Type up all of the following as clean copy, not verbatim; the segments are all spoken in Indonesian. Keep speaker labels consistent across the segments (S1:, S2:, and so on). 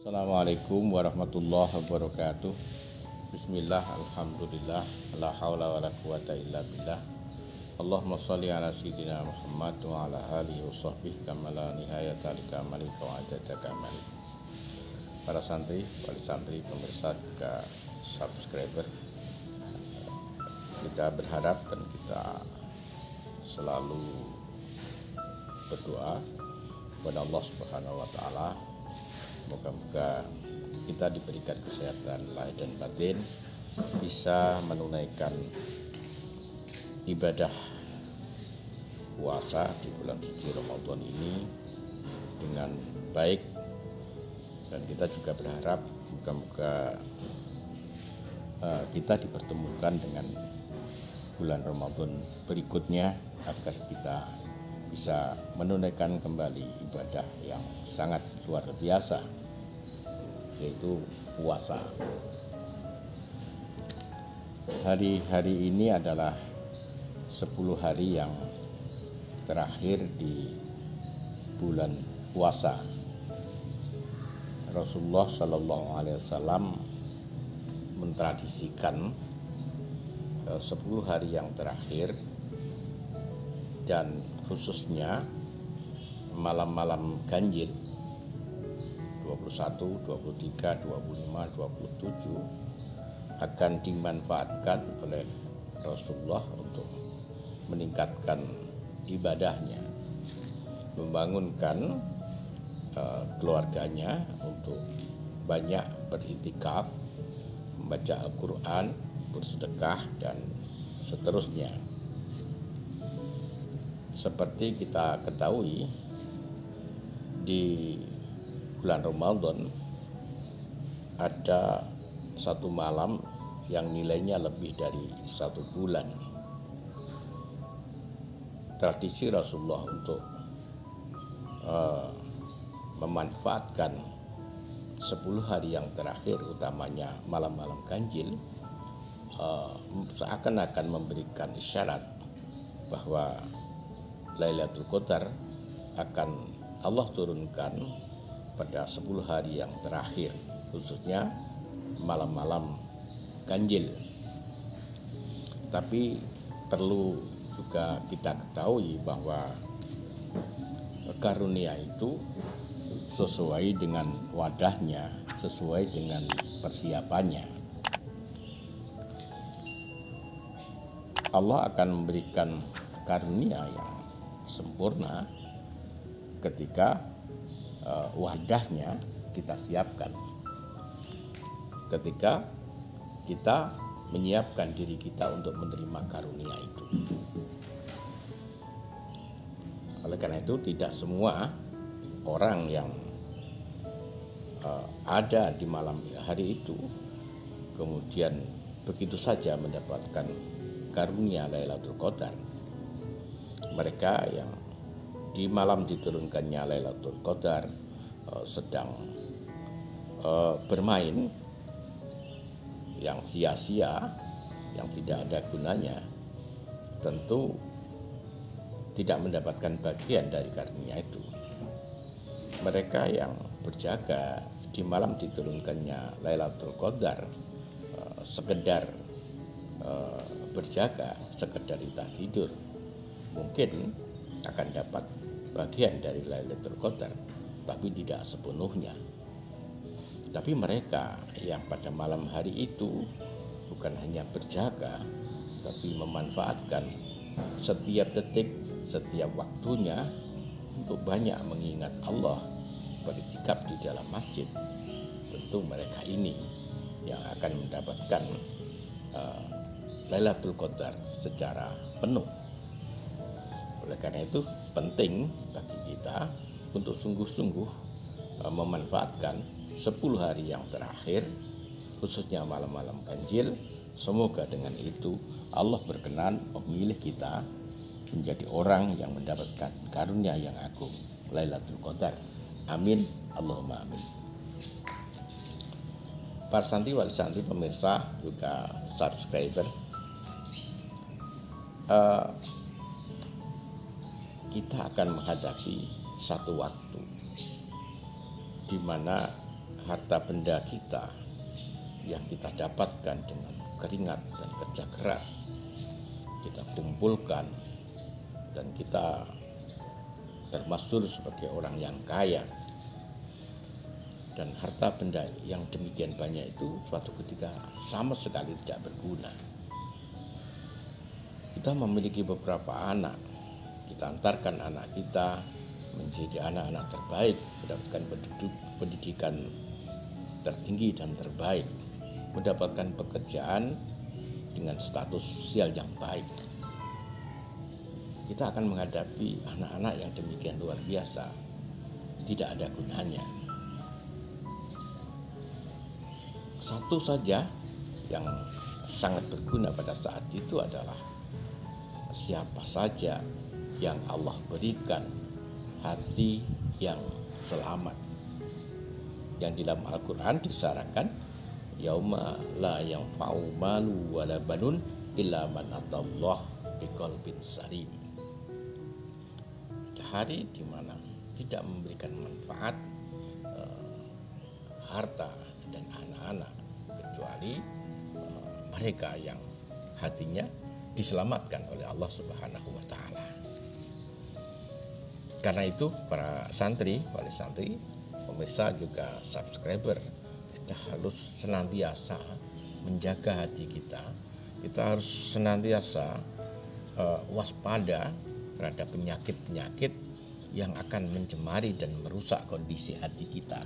S1: Assalamualaikum warahmatullahi wabarakatuh. Bismillah, alhamdulillah, la haula wa la quwata illa billah. Allahumma sholli ala sayyidina Muhammad wa ala alihi wa sahbihi kama la nihayata li kamali wa adada kamali. Para santri, wali santri, pemirsa juga subscriber, kita berharap dan kita selalu berdoa kepada Allah Subhanahu wa taala. Moga-moga kita diberikan kesehatan lahir dan batin, bisa menunaikan ibadah puasa di bulan suci Ramadan ini dengan baik, dan kita juga berharap moga-moga kita dipertemukan dengan bulan Ramadan berikutnya agar kita bisa menunaikan kembali ibadah yang sangat luar biasa, yaitu puasa. Hari-hari ini adalah 10 hari yang terakhir di bulan puasa. Rasulullah Shallallahu Alaihi Wasallam mentradisikan 10 hari yang terakhir, dan khususnya malam-malam ganjil 21, 23, 25, 27 akan dimanfaatkan oleh Rasulullah untuk meningkatkan ibadahnya, membangunkan keluarganya untuk banyak beriktikaf, membaca Al-Quran, bersedekah, dan seterusnya. Seperti kita ketahui, di bulan Ramadan ada satu malam yang nilainya lebih dari 1 bulan. Tradisi Rasulullah untuk memanfaatkan 10 hari yang terakhir, utamanya malam-malam ganjil, seakan-akan memberikan isyarat bahwa Lailatul Qadar akan Allah turunkan pada 10 hari yang terakhir, khususnya malam-malam ganjil. Tapi perlu juga kita ketahui bahwa karunia itu sesuai dengan wadahnya, sesuai dengan persiapannya. Allah akan memberikan karunia yang sempurna ketika wadahnya kita siapkan, ketika kita menyiapkan diri kita untuk menerima karunia itu. Oleh karena itu, tidak semua orang yang ada di malam hari itu kemudian begitu saja mendapatkan karunia Lailatul Qadar. Mereka yang di malam diturunkannya Lailatul Qadar sedang bermain yang sia-sia, yang tidak ada gunanya, tentu tidak mendapatkan bagian dari karunia itu. Mereka yang berjaga di malam diturunkannya Lailatul Qadar, sekedar berjaga, sekedar entah tidur, mungkin akan dapat bagian dari Lailatul Qadar, tapi tidak sepenuhnya. Tapi mereka yang pada malam hari itu bukan hanya berjaga, tapi memanfaatkan setiap detik, setiap waktunya untuk banyak mengingat Allah, beriktikaf di dalam masjid. Tentu mereka ini yang akan mendapatkan Lailatul Qadar secara penuh. Oleh karena itu penting bagi kita untuk sungguh-sungguh memanfaatkan 10 hari yang terakhir, khususnya malam-malam ganjil. Semoga dengan itu Allah berkenan memilih kita menjadi orang yang mendapatkan karunia yang agung, Lailatul Qadar. Amin, Allahumma amin. Para santri, wali santri, pemirsa juga subscriber, kita akan menghadapi satu waktu di mana harta benda kita yang kita dapatkan dengan keringat dan kerja keras, kita kumpulkan dan kita termasuk sebagai orang yang kaya, dan harta benda yang demikian banyak itu suatu ketika sama sekali tidak berguna. Kita memiliki beberapa anak, kita antarkan anak kita menjadi anak-anak terbaik, mendapatkan pendidikan tertinggi dan terbaik, mendapatkan pekerjaan dengan status sosial yang baik. Kita akan menghadapi anak-anak yang demikian luar biasa, tidak ada gunanya. Satu saja yang sangat berguna pada saat itu adalah siapa saja yang Allah berikan hati yang selamat, yang di dalam Al-Quran disyaratkan yauma la yanfa'u malu wala banun illa man atallah biqalbin salim. Hari di mana tidak memberikan manfaat harta dan anak-anak kecuali mereka yang hatinya diselamatkan oleh Allah Subhanahu wa taala. Karena itu para santri, wali santri, pemirsa juga subscriber, kita harus senantiasa menjaga hati kita. Kita harus senantiasa waspada terhadap penyakit-penyakit yang akan mencemari dan merusak kondisi hati kita.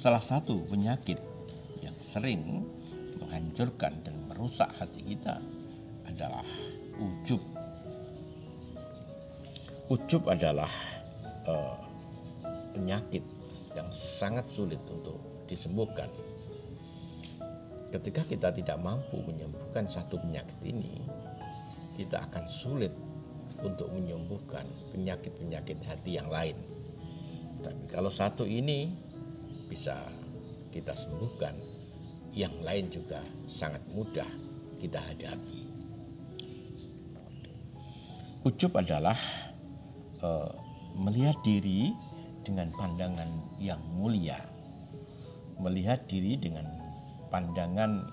S1: Salah satu penyakit yang sering menghancurkan dan merusak hati kita adalah ujub. Ujub adalah penyakit yang sangat sulit untuk disembuhkan. Ketika kita tidak mampu menyembuhkan satu penyakit ini, kita akan sulit untuk menyembuhkan penyakit-penyakit hati yang lain. Tapi kalau satu ini bisa kita sembuhkan, yang lain juga sangat mudah kita hadapi. Ujub adalah melihat diri dengan pandangan yang mulia, melihat diri dengan pandangan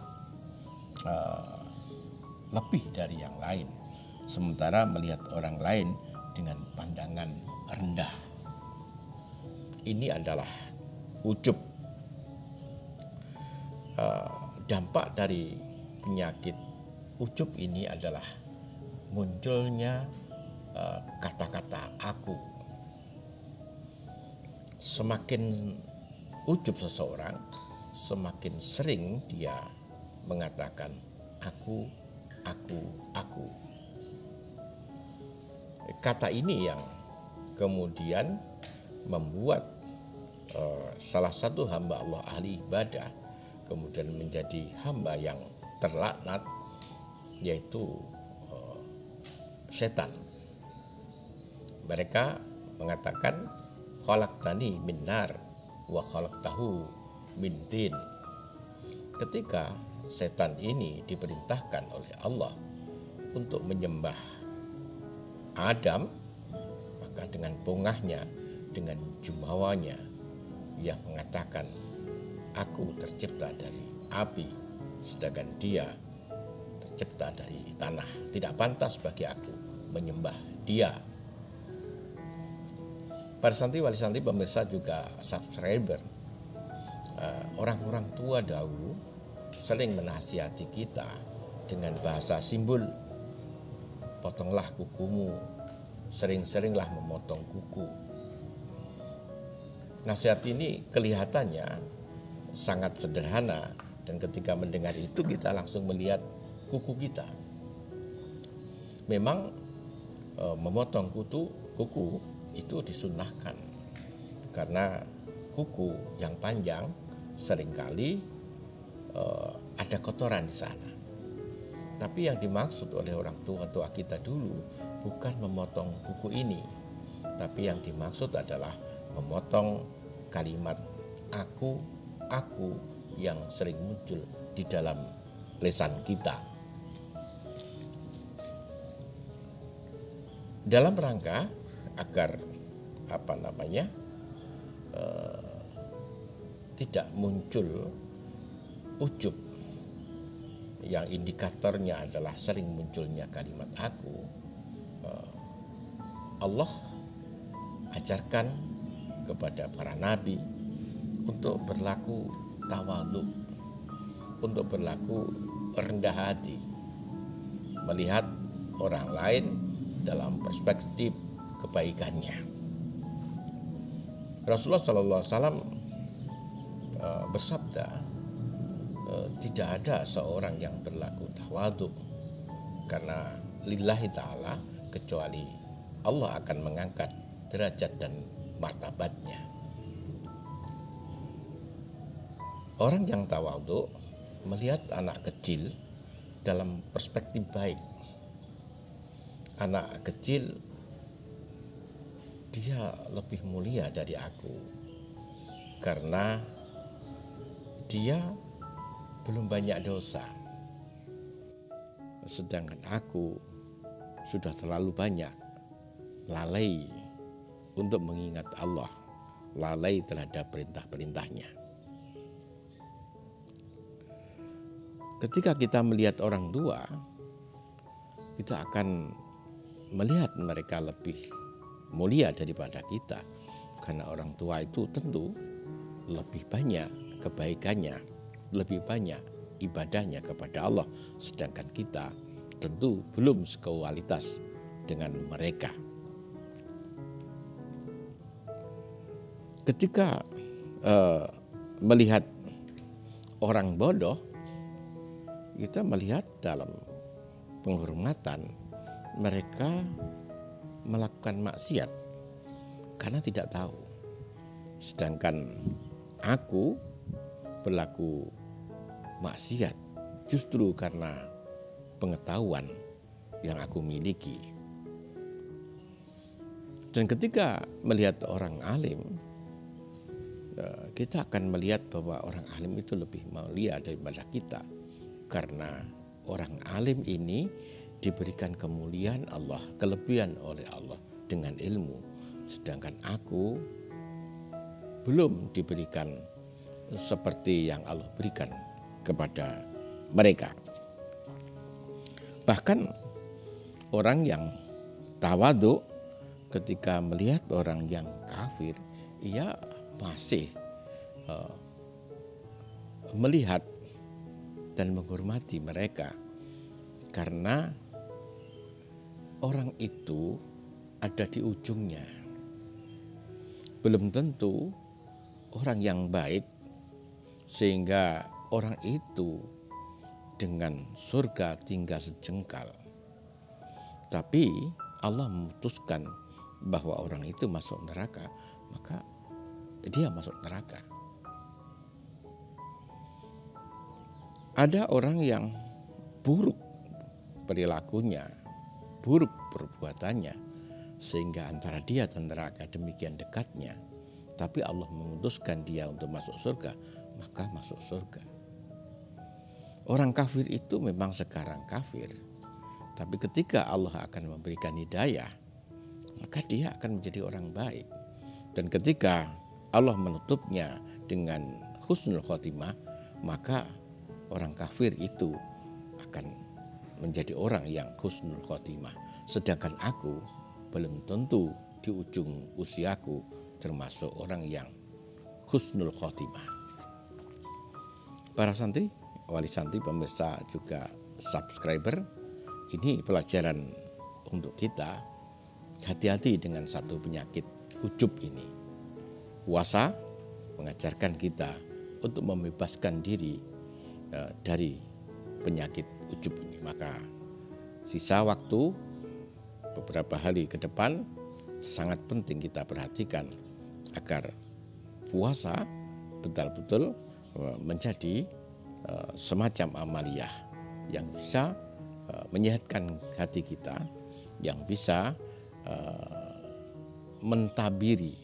S1: lebih dari yang lain, sementara melihat orang lain dengan pandangan rendah. Ini adalah ujub. Dampak dari penyakit ujub ini adalah munculnya kata-kata aku. Semakin ujub seseorang, semakin sering dia mengatakan aku. Kata ini yang kemudian membuat salah satu hamba Allah ahli ibadah kemudian menjadi hamba yang terlaknat, yaitu setan. Mereka mengatakan khalaqtani min nar wa khalaqtahu min tin. Ketika setan ini diperintahkan oleh Allah untuk menyembah Adam, maka dengan bongahnya, dengan jumawanya, ia mengatakan, aku tercipta dari api, sedangkan dia tercipta dari tanah. Tidak pantas bagi aku menyembah dia. Para santri, wali santri, pemirsa juga subscriber, orang-orang tua dahulu sering menasihati kita dengan bahasa simbol. Potonglah kukumu, sering-seringlah memotong kuku. Nasihat ini kelihatannya sangat sederhana, dan ketika mendengar itu kita langsung melihat kuku kita. Memang memotong kuku itu disunnahkan, karena kuku yang panjang seringkali ada kotoran di sana. Tapi yang dimaksud oleh orang tua kita dulu bukan memotong kuku ini, tapi yang dimaksud adalah memotong kalimat aku yang sering muncul di dalam lisan kita. Dalam rangka agar tidak muncul ujub yang indikatornya adalah sering munculnya kalimat aku, Allah ajarkan kepada para nabi untuk berlaku tawadhu, untuk berlaku rendah hati, melihat orang lain dalam perspektif kebaikannya. Rasulullah SAW bersabda, tidak ada seorang yang berlaku tawadhu karena lillahi ta'ala, kecuali Allah akan mengangkat derajat dan martabatnya. Orang yang tawadhu melihat anak kecil dalam perspektif baik. Anak kecil, dia lebih mulia dari aku karena dia belum banyak dosa, sedangkan aku sudah terlalu banyak lalai untuk mengingat Allah, lalai terhadap perintah-perintahnya. Ketika kita melihat orang tua, kita akan melihat mereka lebih mulia daripada kita, karena orang tua itu tentu lebih banyak kebaikannya, lebih banyak ibadahnya kepada Allah, sedangkan kita tentu belum sekualitas dengan mereka. Ketika melihat orang bodoh, kita melihat dalam penghormatan mereka melakukan maksiat karena tidak tahu, sedangkan aku berlaku maksiat justru karena pengetahuan yang aku miliki. Dan ketika melihat orang alim, kita akan melihat bahwa orang alim itu lebih mulia daripada kita, karena orang alim ini diberikan kemuliaan Allah, kelebihan oleh Allah dengan ilmu, sedangkan aku belum diberikan seperti yang Allah berikan kepada mereka. Bahkan orang yang tawadhu ketika melihat orang yang kafir, ia masih melihat dan menghormati mereka karena orang itu ada di ujungnya. Belum tentu orang yang baik sehingga orang itu dengan surga tinggal sejengkal. Tapi Allah memutuskan bahwa orang itu masuk neraka, maka dia masuk neraka. Ada orang yang buruk perilakunya, buruk perbuatannya, sehingga antara dia dan neraka demikian dekatnya. Tapi Allah memutuskan dia untuk masuk surga, maka masuk surga. Orang kafir itu memang sekarang kafir, tapi ketika Allah akan memberikan hidayah, maka dia akan menjadi orang baik. Dan ketika Allah menutupnya dengan husnul khotimah, maka orang kafir itu akan menjadi orang yang husnul khotimah. Sedangkan aku belum tentu di ujung usiaku termasuk orang yang husnul khotimah. Para santri, wali santri, pemirsa juga subscriber, ini pelajaran untuk kita. Hati-hati dengan satu penyakit ujub ini. Puasa mengajarkan kita untuk membebaskan diri dari penyakit ujub ini. Maka sisa waktu beberapa hari ke depan sangat penting kita perhatikan agar puasa betul-betul menjadi semacam amaliyah yang bisa menyehatkan hati kita, yang bisa mentabiri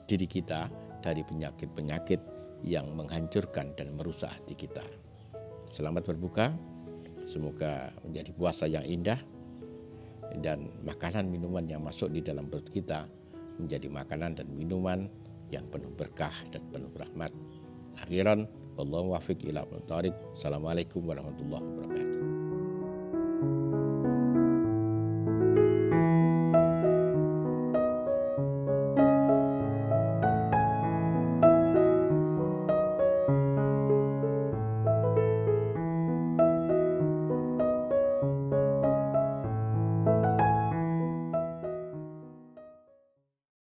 S1: diri kita dari penyakit-penyakit yang menghancurkan dan merusak hati kita. Selamat berbuka, semoga menjadi puasa yang indah dan makanan minuman yang masuk di dalam perut kita menjadi makanan dan minuman yang penuh berkah dan penuh rahmat. Akhiran wallahu wafiq ila aqwamit thoriq. Assalamualaikum warahmatullahi wabarakatuh.